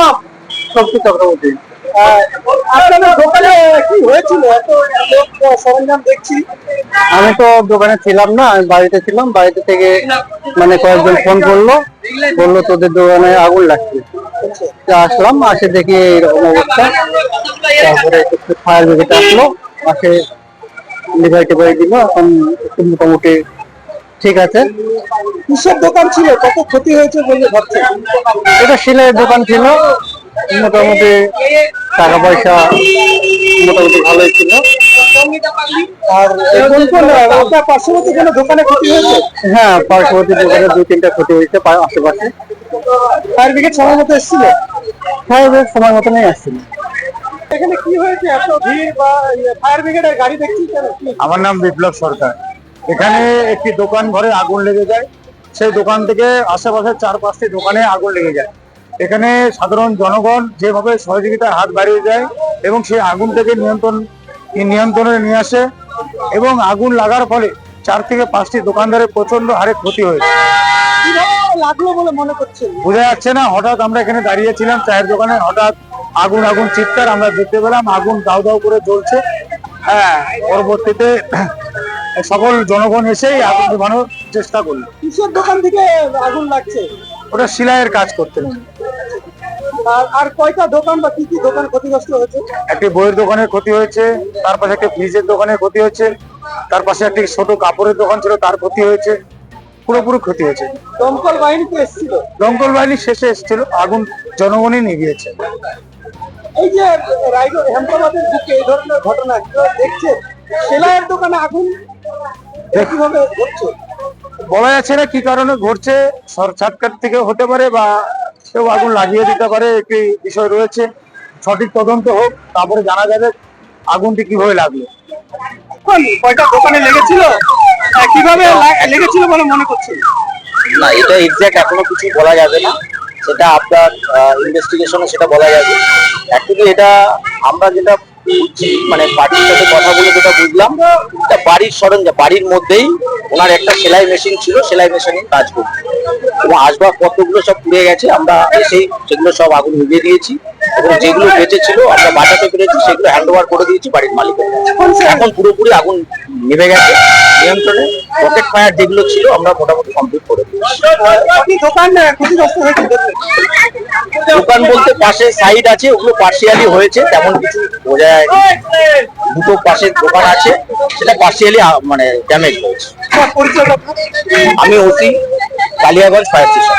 নাম? শক্তি চক্রবর্তী। আপনাদের দোকানে কি হয়েছিল? এত লোক সরঞ্জাম দেখছি। আমি তো দোকানে ছিলাম না, আমি বাড়িতে ছিলাম। বাড়িতে থেকে মানে কয়েকজন ফোন করলো, বললো তোদের দোকানে আগুন লাগছে। তো আসলাম, আসে দেখি এরকম অবস্থা। তারপরে একটু ফায়ার ব্রিগেড আসলো, আসে লিভার টিভার দিল, এখন একটু মোটামুটি ঠিক আছে। কিসের দোকান ছিল? কত ক্ষতি হয়েছে বলে ভাবছেন? এটা সেলাইয়ের দোকান ছিল, মোটামুটি টাকা পয়সা মোটামুটি ভালোই ছিল। আর কোন কোন আপনার পার্শ্ববর্তী কোনো দোকানে ক্ষতি হয়েছে? হ্যাঁ, পার্শ্ববর্তী দোকানে 2-3টা ক্ষতি হয়েছে আশেপাশে। ফায়ার ব্রিগেড সময় মতো এসেছিল? হ্যাঁ, বেশ সময় মতনই আসছিল। এখানে কি হয়েছে? এত ভিড় বা ফায়ার ব্রিগেডের গাড়ি দেখছি কেন? আমার নাম বিপ্লব সরকার। এখানে একটি দোকান ঘরে আগুন লেগে যায়, সেই দোকান থেকে আশেপাশে 4-5টি দোকানে আগুন লেগে যায়। এখানে সাধারণ জনগণ যেভাবে সহযোগিতার হাত বাড়িয়ে যায় এবং সেই আগুন থেকে নিয়ন্ত্রণে নিয়ে আসে, এবং আগুন লাগার ফলে 4 থেকে 5টি দোকানদারের প্রচন্ড হারে ক্ষতি হয়েছে। কিভাবে লাগলো বলে মনে করছেন? বোঝা যাচ্ছে না। হঠাৎ আমরা এখানে দাঁড়িয়েছিলাম চায়ের দোকানে, হঠাৎ আগুন আগুন চিৎকার আমরা দেখতে পেলাম, আগুন দাউ দাউ করে জ্বলছে। হ্যাঁ, পরবর্তীতে সকল জনগণ এসেই আগুন নেভানোর চেষ্টা করলো। কিসের দোকান থেকে আগুন লাগছে? ওটা সেলাইয়ের কাজ করতেন। আর কয়টা দোকান বা কি কি দোকান ক্ষতিগ্রস্ত হয়েছে? একটি বইয়ের দোকানের ক্ষতি হয়েছে, তার পাশে একটি ফ্রিজের দোকানের ক্ষতি হয়েছে, তার পাশে একটি ছোট কাপড়ের দোকান ছিল, তার ক্ষতি হয়েছে। পুরোপুরি ক্ষতি হয়েছে। দমকল বাহিনী কি এসেছিল? দমকল বাহিনী শেষে এসেছিল, আগুন জনগণই নিভিয়েছে। এই যে রায়গঞ্জ হেমতাবাদের বুকে এই ধরনের ঘটনা দেখছেন, সেলাইয়ের দোকানে আগুন কিভাবে ঘটছে? বলা যাচ্ছে না কি কারণে ঘটছে, শর্ট সার্কিট থেকে হতে পারে বা কেউ আগুন লাগিয়ে দিতে পারে, একটি বিষয় রয়েছে। সঠিক তদন্ত হোক, তারপরে জানা যাবে আগুনটি কিভাবে লাগলো। কয়টা দোকানে লেগেছিল? কিভাবে লেগেছিল বলে মনে করছেন? না, এটা এক্সাক্ট এখনো কিছু বলা যাবে না, সেটা আপনার ইনভেস্টিগেশনে সেটা বলা যাবে। অ্যাকচুয়ালি এটা আমরা যেটা বুঝছি, মানে পার্টির সাথে কথা বলে যেটা বুঝলাম, এটা বাড়ির সরঞ্জাম, বাড়ির মধ্যেই ওনার একটা সেলাই মেশিন ছিল, সেলাই মেশিনে কাজ করছে এবং আসবাবপত্রগুলো সব পুড়ে গেছে। আমরা এসেই সেগুলো সব আগুন নিভিয়ে দিয়েছি এবং যেগুলো বেঁচে ছিল আমরা বাঁচাতে পেরেছি, সেগুলো হ্যান্ড ওভার করে দিয়েছি বাড়ির মালিকের কাছে। এখন পুরোপুরি আগুন নিভে গেছে নিয়ন্ত্রণে। রকেট ফায়ার যেগুলো ছিল আমরা মোটামুটি কমপ্লিট করে দিয়েছি। দোকান ক্ষতিগ্রস্ত হয়েছে? দোকান বলতে পাশে সাইড আছে, ওগুলো পার্সিয়ালি হয়েছে, তেমন কিছু বোঝা যায়। দুটো পাশে দোকান আছে, সেটা পার্সিয়ালি মানে ড্যামেজ হয়েছে। পরিচয়? আমি ওসি, কালিয়াগঞ্জ ফায়ার স্টেশন।